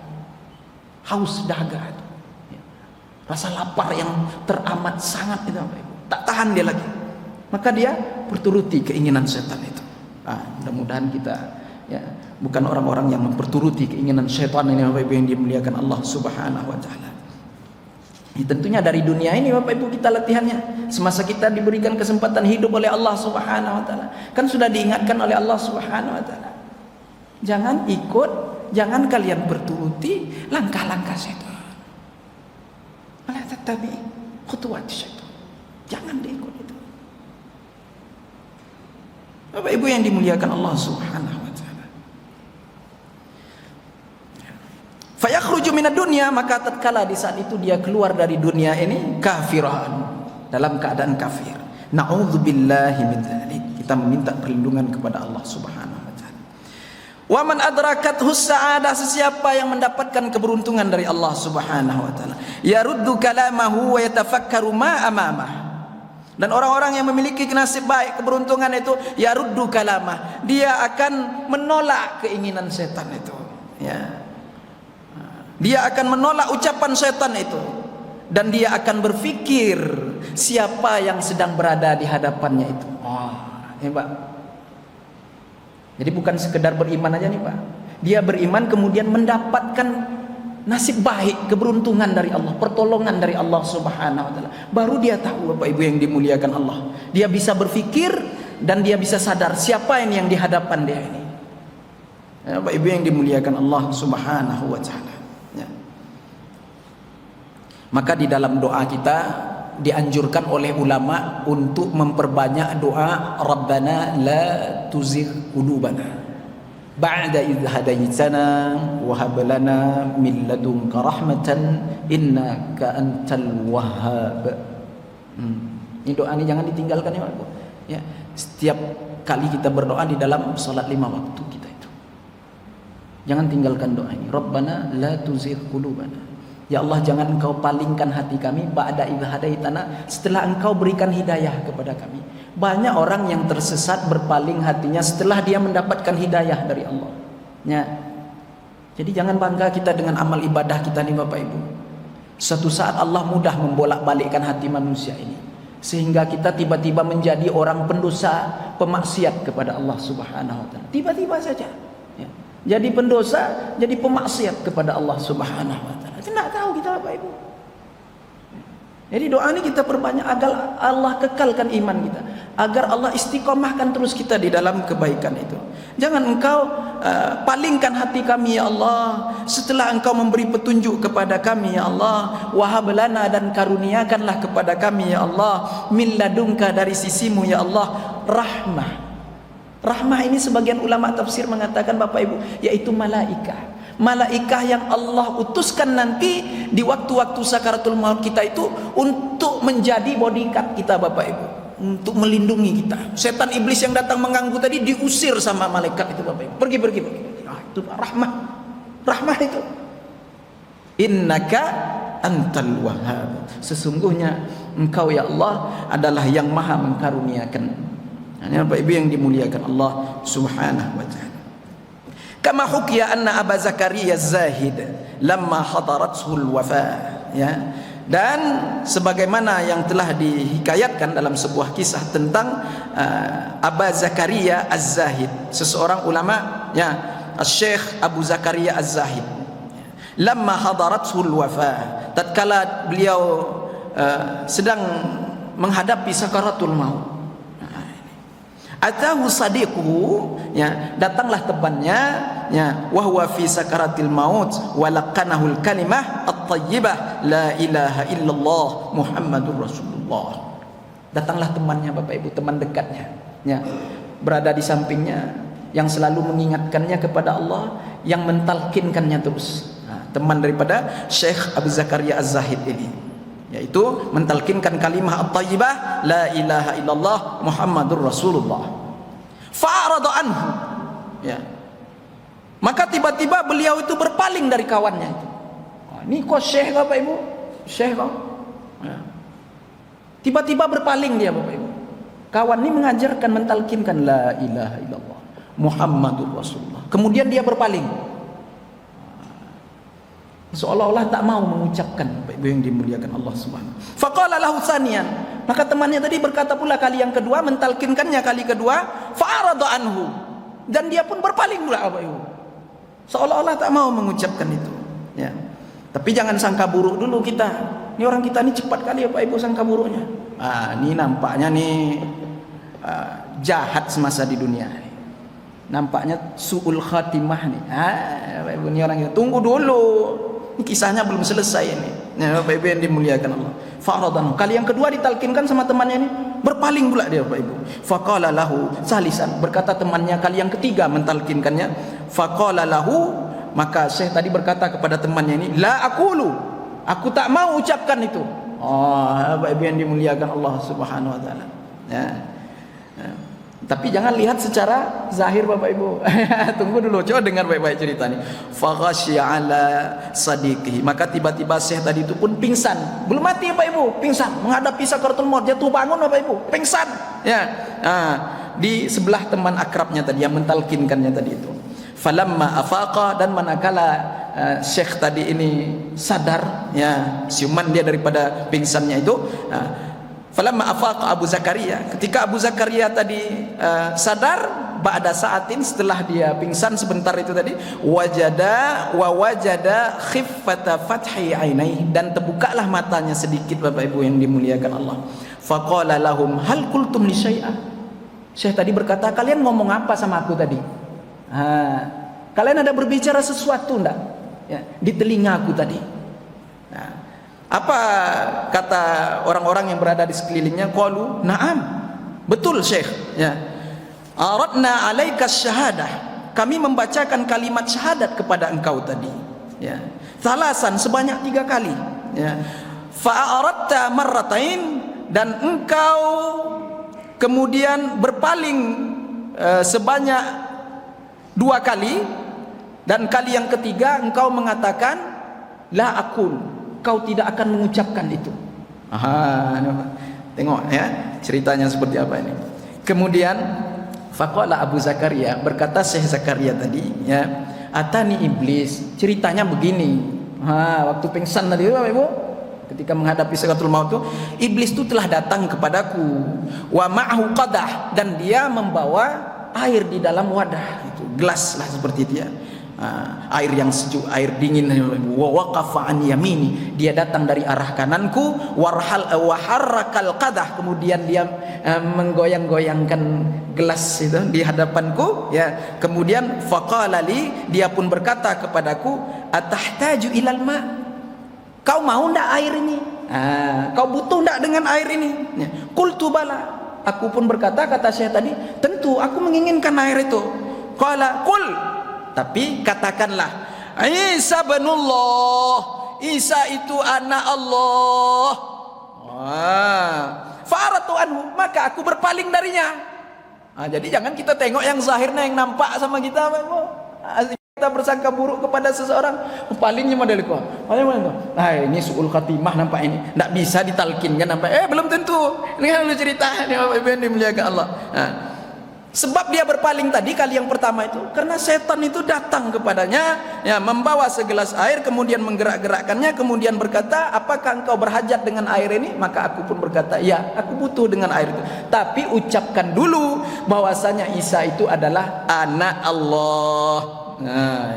Haus dahaga itu. Rasa lapar yang teramat sangat itu Bapak Ibu. Tak tahan dia lagi. Maka dia berturuti keinginan setan itu. Mudah-mudahan kita, ya, bukan orang-orang yang memperturuti keinginan setan ini Bapak Ibu yang dimuliakan Allah Subhanahu wa taala. Tentunya dari dunia ini Bapak Ibu kita latihannya. Semasa kita diberikan kesempatan hidup oleh Allah Subhanahu wa taala, kan sudah diingatkan oleh Allah Subhanahu wa taala. Jangan ikut, jangan kalian berturuti langkah-langkah setan. Wala tattabi khutuwat syaitan. Jangan diikut itu. Bapak Ibu yang dimuliakan Allah Subhanahu wa taala. Fayakhruju minad dunya, maka tatkala di saat itu dia keluar dari dunia ini kafiran, dalam keadaan kafir. Na'udzubillahi min dzalik. Kita meminta perlindungan kepada Allah Subhanahu wa taala. Wa man adrakathu sa'adah, sesiapa yang mendapatkan keberuntungan dari Allah Subhanahu wa taala, yaruddu kalamahu wa yatafakkaru ma amamah. Dan orang-orang yang memiliki nasib baik, keberuntungan itu, yaruddu kalamah, dia akan menolak keinginan setan itu, ya. Dia akan menolak ucapan setan itu, dan dia akan berpikir siapa yang sedang berada di hadapannya itu. Ya Pak. Jadi bukan sekedar beriman aja nih Pak. Dia beriman kemudian mendapatkan nasib baik, keberuntungan dari Allah, pertolongan dari Allah Subhanahu wa taala. Baru dia tahu, Bapak Ibu yang dimuliakan Allah. Dia bisa berpikir dan dia bisa sadar siapa ini yang di hadapan dia ini. Ya, Bapak Ibu yang dimuliakan Allah Subhanahu wa taala. Ya. Maka di dalam doa kita dianjurkan oleh ulama untuk memperbanyak doa Rabbana la tuzigh qulubana ba'da idh hadaitana wa hab lana min ladunka rahmatan innaka antal wahhab. Ini doa ini jangan ditinggalkan ya Pak. Ya, setiap kali kita berdoa di dalam salat 5 waktu kita itu. Jangan tinggalkan doa ini. Rabbana la tuzigh qulubana. Ya Allah, jangan engkau palingkan hati kami ba'da idh hadaitana, setelah engkau berikan hidayah kepada kami. Banyak orang yang tersesat berpaling hatinya setelah dia mendapatkan hidayah dari Allah. Ya. Jadi jangan bangga kita dengan amal ibadah kita nih Bapak Ibu. Suatu saat Allah mudah membolak-balikkan hati manusia ini, sehingga kita tiba-tiba menjadi orang pendosa, pemaksiat kepada Allah Subhanahu wa taala. Tiba-tiba saja. Ya. Jadi pendosa, jadi pemaksiat kepada Allah Subhanahu wa taala. Tidak tahu kita Bapak Ibu. Jadi doa ini kita perbanyak agar Allah kekalkan iman kita, agar Allah istiqomahkan terus kita di dalam kebaikan itu. Jangan engkau palingkan hati kami ya Allah, setelah engkau memberi petunjuk kepada kami ya Allah. Wahab lana, dan karuniakanlah kepada kami ya Allah, min ladunka, dari sisimu ya Allah, rahmah. Rahmah ini sebagian ulama tafsir mengatakan Bapak Ibu, yaitu malaikah. Malaikah yang Allah utuskan nanti di waktu-waktu sakaratul maut kita itu untuk menjadi bodyguard kita Bapak Ibu, untuk melindungi kita. Setan iblis yang datang mengganggu tadi diusir sama malaikat itu Bapak Ibu. Pergi. Itu rahmah. Rahmah itu. Innaka antal wahhab. Sesungguhnya engkau ya Allah adalah yang maha mengkaruniakan. Ini Bapak Ibu yang dimuliakan Allah Subhanahu wa taala. Kama hukiya anna Aba Zakaria Az-Zahid lamma hadarathul wafah, ya. Dan sebagaimana yang telah dihikayatkan dalam sebuah kisah tentang Aba Zakaria Az-Zahid, seseorang ulama, ya, Syekh Abu Zakaria Az-Zahid. Lamma hadarathul wafah, tatkala beliau sedang menghadapi sakaratul maut. Atahu sadiquhu, ya, datanglah temannya, ya, wa huwa fi sakaratil maut wa laqanahul kalimah at-thayyibah la ilaha illallah Muhammadur Rasulullah. Datanglah temannya Bapak Ibu, teman dekatnya, ya, berada di sampingnya, yang selalu mengingatkannya kepada Allah, yang mentalkinkannya terus. Nah, teman daripada Syekh Abu Zakaria Az-Zahid ini, yaitu mentalkinkan kalimah at-thayyibah la ilaha illallah Muhammadur Rasulullah. Fa'arada anhu, ya. Maka tiba-tiba beliau itu berpaling dari kawannya itu. Ini kok Syekh Bapak Ibu? Syekh kok. Ya. Tiba-tiba berpaling dia Bapak Ibu. Kawan ini mengajarkan, mentalkinkan la ilaha illallah Muhammadur Rasulullah. Kemudian dia berpaling, seolah-olah tak mau mengucapkan, Bapak Ibu yang dimuliakan Allah Subhanahu. Faqala lahu tsaniyan, maka temannya tadi berkata pula kali yang kedua, mentalkinkannya kali kedua, fa'arada anhu, dan dia pun berpaling pula Bapak Ibu, seolah-olah tak mau mengucapkan itu, ya. Tapi jangan sangka buruk dulu kita. Ini orang kita ini cepat kali Bapak Ibu sangka buruknya. Ini nampaknya nih jahat semasa di dunia. Nampaknya su'ul khatimah nih. Bapak Ibu, ini orang kita tunggu dulu. Ini kisahnya belum selesai ini. Ya, Bapak Ibu yang dimuliakan Allah. Fa'radhan. Kali yang kedua ditalkinkan sama temannya ini, berpaling pula dia Bapak Ibu. Faqala lahu salisan. Berkata temannya kali yang ketiga mentalkinkannya. Faqala lahu, maka Syekh tadi berkata kepada temannya ini, la aqulu, aku tak mau ucapkan itu. Bapak Ibu yang dimuliakan Allah Subhanahu wa taala. Ya. Tapi jangan lihat secara zahir Bapak Ibu. Tunggu dulu, coba dengar baik-baik cerita ini. Faghasya ala sadiqihi, maka tiba-tiba Syekh tadi itu pun pingsan. Belum mati Bapak Ibu, pingsan menghadapi sakaratul maut, jatuh bangun Bapak Ibu, pingsan. Ya. Di sebelah teman akrabnya tadi yang mentalkinkannya tadi itu. Falamma afaqa, dan manakala Syekh tadi ini sadar, ya, siuman dia daripada pingsannya itu. Falamma afaqa Abu Zakaria, ketika Abu Zakaria tadi sadar, ba'da sa'atin, setelah dia pingsan sebentar itu tadi, wajada khiffata fathi ainai, dan terbukalah matanya sedikit Bapak Ibu yang dimuliakan Allah. Faqala lahum hal qultum li syai'a. Syekh tadi berkata, kalian ngomong apa sama aku tadi? Kalian ada berbicara sesuatu enggak? Ya, di telinga aku tadi. Nah, apa kata orang-orang yang berada di sekelilingnya? Qalu na'am, betul Syekh, ya. Aradna alaika syahadah, kami membacakan kalimat syahadat kepada engkau tadi, ya. Thalasan, sebanyak 3 kali, ya. Fa'aradta marratain, dan engkau kemudian berpaling sebanyak 2 kali, dan kali yang ketiga engkau mengatakan la akul, kau tidak akan mengucapkan itu. Tengok ya ceritanya seperti apa ini. Kemudian faqala Abu Zakaria, berkata Syekh Zakaria tadi, ya, atani iblis, ceritanya begini. Waktu pingsan tadi Bapak Ibu, ketika menghadapi sakaratul maut itu, iblis itu telah datang kepadaku, wa ma'ahu qadah, dan dia membawa air di dalam wadah, itu gelas lah seperti itu ya. Air yang sejuk, air dingin. Wa waqafa an yamini, dia datang dari arah kananku, wa harrakal qadah, kemudian dia menggoyang-goyangkan gelas itu di hadapanku, ya. Kemudian faqala li, dia pun berkata kepadaku, atahtaju ilal ma, kau mau ndak air ini? Kau butuh ndak dengan air ini? Ya. Qultu bala, aku pun berkata, kata Syekh tadi, tentu aku menginginkan air itu. Qala qul, tapi katakanlah, Isa binullah, Isa itu anak Allah. Faratu anhu, maka aku berpaling darinya. Jadi jangan kita tengok yang zahirnya, yang nampak sama kita, kita bersangka buruk kepada seseorang, palingnya model kau. Ini suul khatimah nampak ini, tidak bisa ditalkinkan nampak. Belum tentu. Ini kan lu cerita, ini Bapak Ibu yang dimuliakan Allah. Sebab dia berpaling tadi kali yang pertama itu karena setan itu datang kepadanya, ya, membawa segelas air, kemudian menggerak-gerakkannya, kemudian berkata, apakah engkau berhajat dengan air ini? Maka aku pun berkata, ya, aku butuh dengan air itu. Tapi ucapkan dulu bahwasanya Isa itu adalah anak Allah.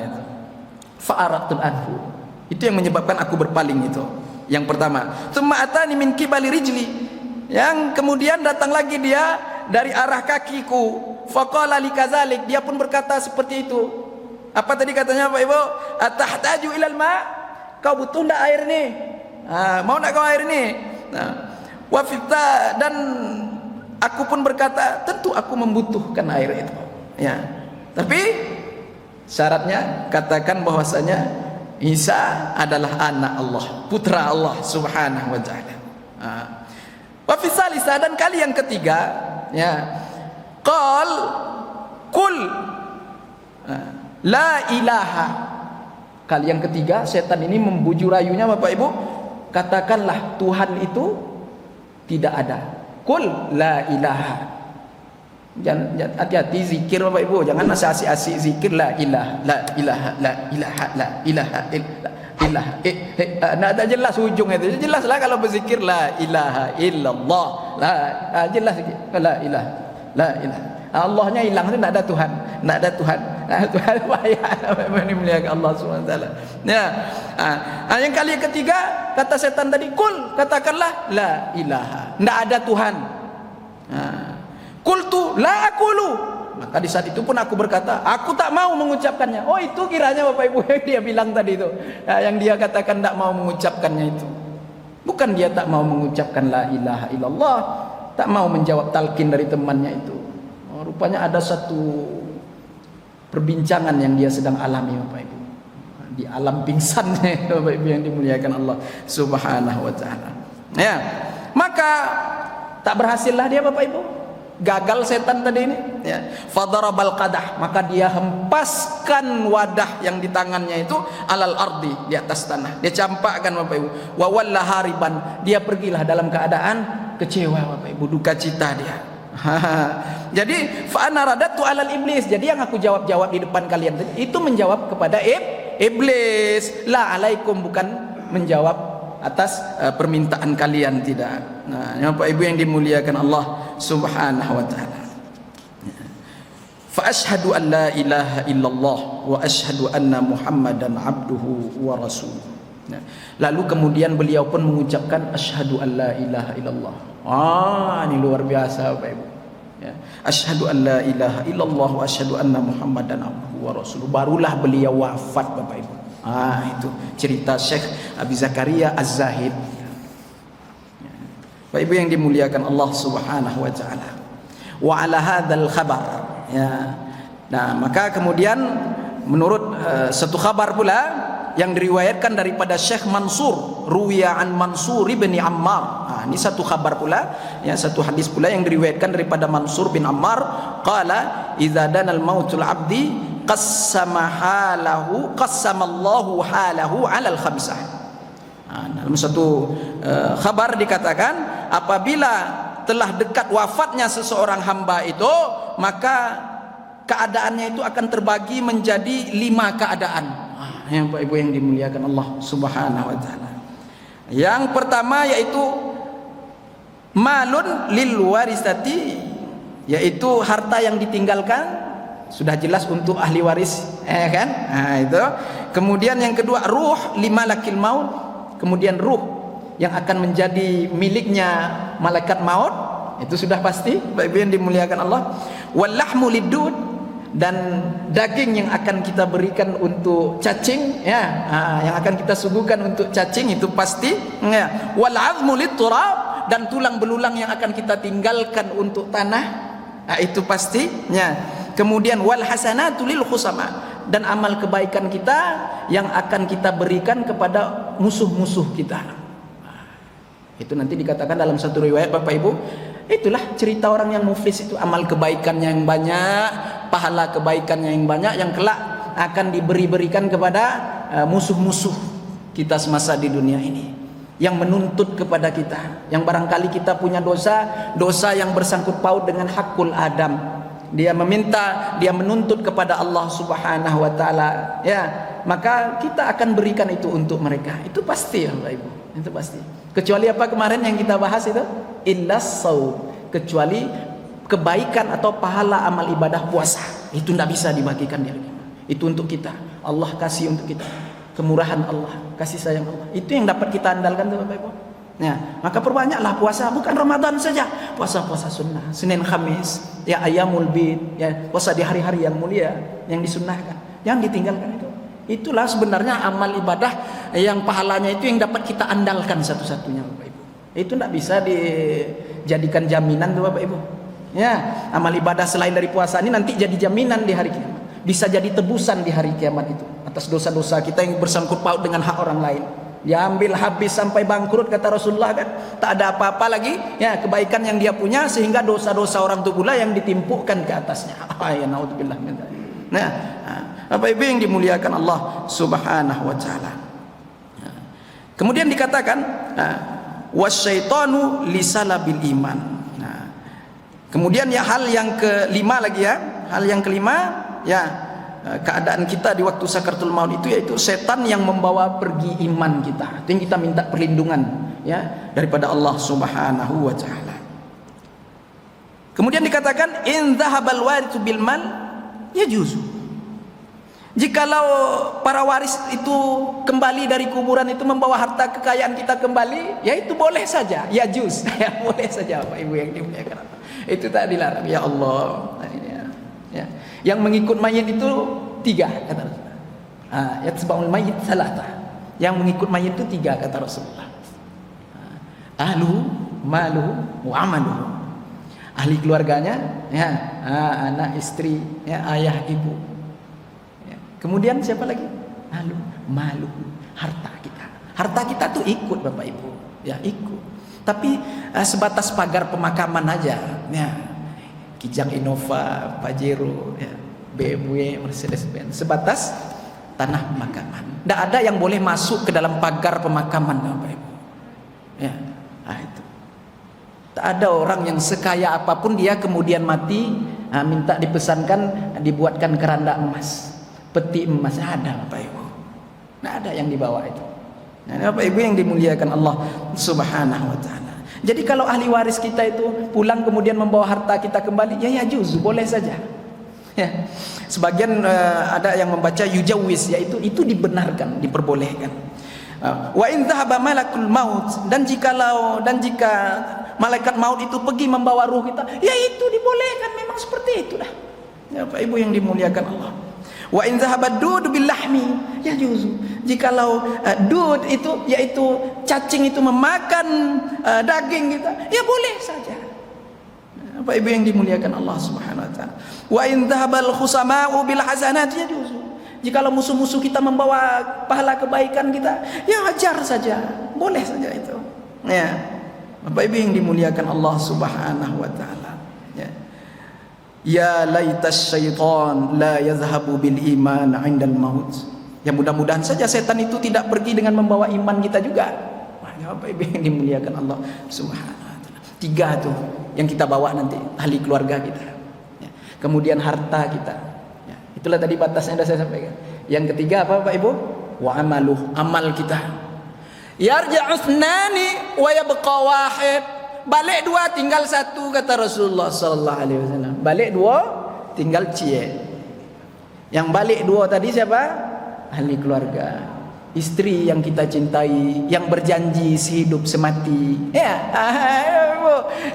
Itu. Fa'aratul anhu. Itu yang menyebabkan aku berpaling itu. Yang pertama. Tsumma atani min qibali rijli. Yang kemudian datang lagi dia dari arah kakiku. Faqala li kadzalik, dia pun berkata seperti itu. Apa tadi katanya Pak Ibu? Atahtaju ilal ma, kau butuh ndak air ini? Mau ndak kau air ini? Wa fitta, dan aku pun berkata, tentu aku membutuhkan air itu. Ya. Tapi syaratnya katakan bahwasanya Isa adalah anak Allah, putra Allah Subhanahu wa taala. Wa fi salisa, dan kali yang ketiga, ya, qal kul la ilaha. Kali yang ketiga setan ini membujuk rayunya Bapak Ibu, katakanlah Tuhan itu tidak ada. Kul la ilaha. Jangan hati-hati zikir Bapak Ibu, jangan masih asik-asik zikir la ilaha la ilaha la ilaha la ilaha ilaha. Nah, tak jelas ujung itu. Jelaslah kalau berzikir la ilaha illallah. Jelas la ilaha la ilaha. Allahnya hilang, itu tidak ada Tuhan, tidak ada Tuhan. Tuhan ini muliakan Allah SWT. Ya. Yang kali ketiga kata setan tadi, kul, katakanlah la ilaha, tidak ada Tuhan. Qultu la aqulu, maka di saat itu pun aku berkata, aku tak mau mengucapkannya. Oh, itu kiranya Bapak Ibu yang dia bilang tadi itu, yang dia katakan tak mau mengucapkannya itu. Bukan dia tak mau mengucapkan la ilaha illallah, tak mau menjawab talqin dari temannya itu. Rupanya ada satu perbincangan yang dia sedang alami Bapak Ibu, di alam pingsannya Bapak Ibu yang dimuliakan Allah Subhanahu wa taala. Ya, maka tak berhasillah dia Bapak Ibu. Gagal setan tadi ini, ya. Fadarabal qadah, maka dia hempaskan wadah yang di tangannya itu alal ardi, di atas tanah. Dia campakkan Bapak Ibu. Wa walla hariban, dia pergilah dalam keadaan kecewa Bapak Ibu, duka cita dia. Jadi fa ana radatu alal iblis. Jadi yang aku jawab di depan kalian itu menjawab kepada iblis. La alaikum, bukan menjawab atas permintaan kalian, tidak. Nah, Bapak Ibu yang dimuliakan Allah Subhanahu wa taala. fa asyhadu an la ilaha illallah wa asyhadu anna Muhammadan abduhu wa rasuluh. Lalu kemudian beliau pun mengucapkan asyhadu an la ilaha illallah. Ini luar biasa Bapak Ibu. Ya. Asyhadu an la ilaha illallah wa asyhadu anna Muhammadan abduhu wa rasuluh. Barulah beliau wafat Bapak Ibu. Itu cerita Syekh Abi Zakaria Az-Zahid. Bapak Ibu yang dimuliakan Allah Subhanahu wa taala. Wa ala hadzal khabar. Ya. Nah, maka kemudian menurut satu kabar pula yang diriwayatkan daripada Syekh Mansur, ruwiya an Mansur bin Ammar. Ini satu kabar pula, ya, satu hadis pula yang diriwayatkan daripada Mansur bin Ammar, qala idza danal mautul abdi qassamallahu halahu 'alal khamsah. Dalam satu kabar dikatakan apabila telah dekat wafatnya seseorang hamba itu, maka keadaannya itu akan terbagi menjadi 5 keadaan. Yang Bapak Ibu yang dimuliakan Allah Subhanahu wa taala. Yang pertama yaitu malun lil warisati, yaitu harta yang ditinggalkan sudah jelas untuk ahli waris, kan? Itu. Kemudian yang kedua ruh limalakil maut, kemudian ruh yang akan menjadi miliknya malaikat maut, itu sudah pasti Bapak Ibu yang dimuliakan Allah. Wal lahmu lidud, dan daging yang akan kita berikan untuk cacing, ya, yang akan kita suguhkan untuk cacing itu pasti, ya. Wal azmu liturab, dan tulang belulang yang akan kita tinggalkan untuk tanah, itu pasti, ya. Kemudian wal hasanatu lil khusama, dan amal kebaikan kita yang akan kita berikan kepada musuh-musuh kita. Itu nanti dikatakan dalam satu riwayat Bapak Ibu, itulah cerita orang yang muflis itu, amal kebaikannya yang banyak, pahala kebaikannya yang banyak, yang kelak akan diberikan kepada musuh-musuh kita semasa di dunia ini, yang menuntut kepada kita, yang barangkali kita punya dosa yang bersangkut paut dengan hakul Adam. Dia meminta, dia menuntut kepada Allah Subhanahu wa taala, ya, maka kita akan berikan itu untuk mereka. Itu pasti ya Bapak Ibu, itu pasti. Kecuali apa kemarin yang kita bahas itu? Illas saum, kecuali kebaikan atau pahala amal ibadah puasa. Itu tidak bisa dibagikan dia. Itu untuk kita. Allah kasih untuk kita. Kemurahan Allah, kasih sayang Allah. Itu yang dapat kita andalkan tuh Bapak Ibu. Ya, maka perbanyaklah puasa, bukan Ramadan saja. Puasa-puasa sunnah, Senin Khamis, ya, Ayyamul Bid, ya, puasa di hari-hari yang mulia yang disunnahkan. Jangan ditinggalkan itu. Itulah sebenarnya amal ibadah yang pahalanya itu yang dapat kita andalkan satu-satunya Bapak Ibu. Itu tidak bisa dijadikan jaminan tuh Bapak Ibu. Ya, amal ibadah selain dari puasa ini nanti jadi jaminan di hari kiamat. Bisa jadi tebusan di hari kiamat itu atas dosa-dosa kita yang bersangkut paut dengan hak orang lain. Diambil habis sampai bangkrut kata Rasulullah, kan? Tak ada apa-apa lagi, ya, kebaikan yang dia punya, sehingga dosa-dosa orang itu pula yang ditimpukkan ke atasnya. Ya, naudzubillah min dzalik. Nah, Bapak Ibu yang dimuliakan Allah Subhanahu wa taala. Kemudian dikatakan wasyaitanu lisalabil iman. Kemudian ya hal yang kelima lagi, ya. Hal yang kelima, ya, keadaan kita di waktu sakaratul maut itu yaitu setan yang membawa pergi iman kita. Itu yang kita minta perlindungan, ya, daripada Allah Subhanahu wa taala. Kemudian dikatakan in dzahabal warithu bil mal yajuzu. Jikalau para waris itu kembali dari kuburan itu membawa harta kekayaan kita kembali, ya itu boleh saja, ya juz, ya boleh saja Bapak Ibu yang dimuliakan Allah. Itu tak dilarang, ya Allah. Ya. Yang mengikut mayit itu 3 kata Rasulullah. Yatba'ul mayit salata. Yang mengikut mayit itu 3 kata Rasulullah. Ahluhu, maluhu, wa amaluhu. Ahli keluarganya, ya, anak, istri, ya, ayah, ibu. Ya. Kemudian siapa lagi? Ahlu, maluhu, harta kita. Harta kita tuh ikut Bapak Ibu, ya, ikut. Tapi sebatas pagar pemakaman aja, ya. Kijang Innova, Pajero, ya, BMW, Mercedes-Benz, sebatas tanah pemakaman. Tidak ada yang boleh masuk ke dalam pagar pemakaman, Bapak Ibu. Ya, itu. Tak ada orang yang sekaya apapun dia kemudian mati, minta dipesankan dibuatkan keranda emas, peti emas. Ada Bapak Ibu. Tidak ada yang dibawa itu. Nah, Bapak Ibu yang dimuliakan Allah Subhanahu wa taala. Jadi kalau ahli waris kita itu pulang kemudian membawa harta kita kembali, ya juz, boleh saja. Ya. Sebagian ada yang membaca yujawis, yaitu itu dibenarkan, diperbolehkan. Wa in dhahaba malakul maut, dan jika malaikat maut itu pergi membawa ruh kita, ya itu dibolehkan, memang seperti itulah. Ya, Bapak Ibu yang dimuliakan Allah. Wa in dhahaba dud bil lahmi, ya juzu. Jikalau dud itu yaitu cacing itu memakan daging kita, ya boleh saja. Bapak Ibu yang dimuliakan Allah Subhanahu wa taala. Wa in dhahabal khusama'u bil hasanat, ya juzu. Jikalau musuh-musuh kita membawa pahala kebaikan kita, ya hajar saja, boleh saja itu. Ya. Bapak Ibu yang dimuliakan Allah Subhanahu wa taala. Ya. Ya laitas syaitan la yadhhabu bil iman 'indal maut. Ya mudah-mudahan saja setan itu tidak pergi dengan membawa iman kita juga. Wah, Bapak Ibu yang dimuliakan Allah Subhanahu wa taala. 3 tuh yang kita bawa nanti, ahli keluarga kita. Ya. Kemudian harta kita. Ya. Itulah tadi batasnya sudah saya sampaikan. Yang ketiga apa Bapak Ibu? Wa amaluh, amal kita. Yarja'u thnani wa yabqa wahid. Balik 2 tinggal 1 kata Rasulullah sallallahu alaihi wasallam. Balik 2 tinggal cie. Yang balik 2 tadi siapa? Ahli keluarga, istri yang kita cintai, yang berjanji sehidup semati. Ya,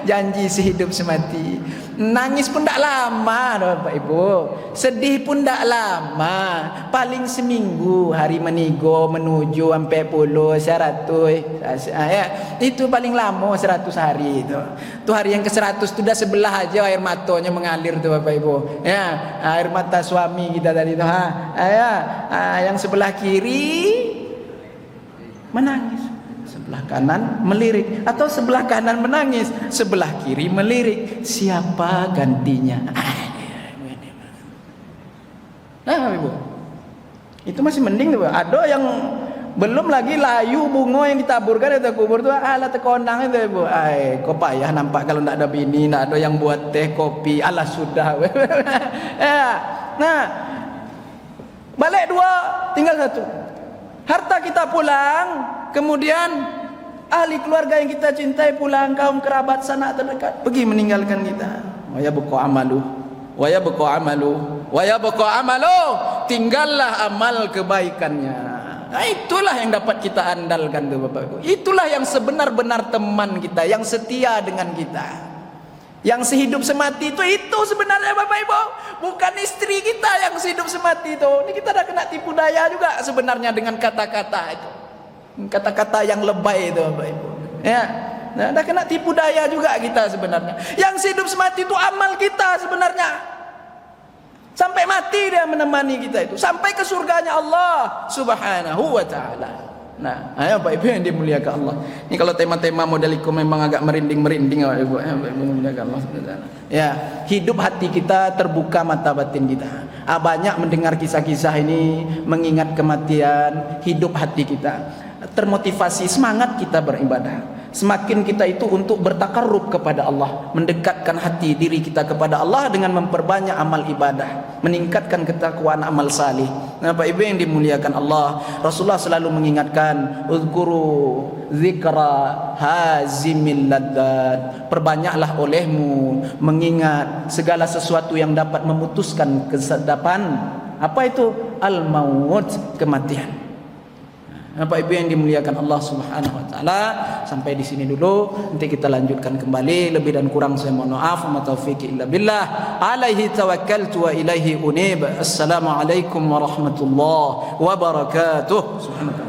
janji sehidup semati. Nangis pun tak lama, Bapak Ibu. Sedih pun tak lama. Paling seminggu, hari menigo menuju sampai 100. Ya, itu paling lama 100 hari itu. Itu hari yang ke-100 itu dah sebelah aja air matanya mengalir tuh Bapak Ibu. Ya, air mata suami kita tadi itu. Yang sebelah kiri menangis, sebelah kanan melirik, atau sebelah kanan menangis, sebelah kiri melirik. Siapa gantinya? Nah, Ibu, itu masih mending tuh. Ada yang belum lagi layu bunga yang ditaburkan di kubur tuh, alah tekonang itu Ibu. Kok payah nampak kalau tidak ada bini, tidak ada yang buat teh kopi, alah sudah. Ya. Nah, balik 2 tinggal 1. Harta kita pulang, kemudian ahli keluarga yang kita cintai pulang, kaum kerabat sanak terdekat pergi meninggalkan kita. Wa yabqa amalu, wa yabqa amalu, wa yabqa amalu. Tinggallah amal kebaikannya. Nah, itulah yang dapat kita andalkan tuh Bapak Ibu. Itulah yang sebenar-benar teman kita, yang setia dengan kita. Yang sehidup semati itu sebenarnya Bapak Ibu, bukan istri kita yang sehidup semati itu. Ini kita dah kena tipu daya juga sebenarnya dengan kata-kata itu. Kata-kata yang lebay itu Bapak Ibu. Ya, nah, dah kena tipu daya juga kita sebenarnya. Yang hidup semati itu amal kita sebenarnya. Sampai mati dia menemani kita itu, sampai ke surganya Allah Subhanahu wa taala. Nah, ayo Bapak Ibu yang dimuliakan Allah. Ini kalau tema-tema modeliku memang agak merinding-merinding Bapak Ibu. Allah. Ya, hidup hati kita, terbuka mata batin kita. Banyak mendengar kisah-kisah ini, mengingat kematian, hidup hati kita, termotivasi, semangat kita beribadah. Semakin kita itu untuk bertakarrub kepada Allah, mendekatkan hati diri kita kepada Allah dengan memperbanyak amal ibadah, meningkatkan ketakwaan amal salih. Nah, Bapak Ibu yang dimuliakan Allah, Rasulullah selalu mengingatkan, uzkuru zikra hazimil ladzat. Perbanyaklah olehmu mengingat segala sesuatu yang dapat memutuskan kesedapan. Apa itu? Al-maut, kematian. Bapak Ibu yang dimuliakan Allah Subhanahu wa taala, sampai di sini dulu. Nanti kita lanjutkan kembali. Lebih dan kurang saya mohon maaf. Wa taufiqi illa billah. Alaihi tawakkaltu wa ilaihi unib. Assalamualaikum warahmatullahi wabarakatuh. Subhanallah.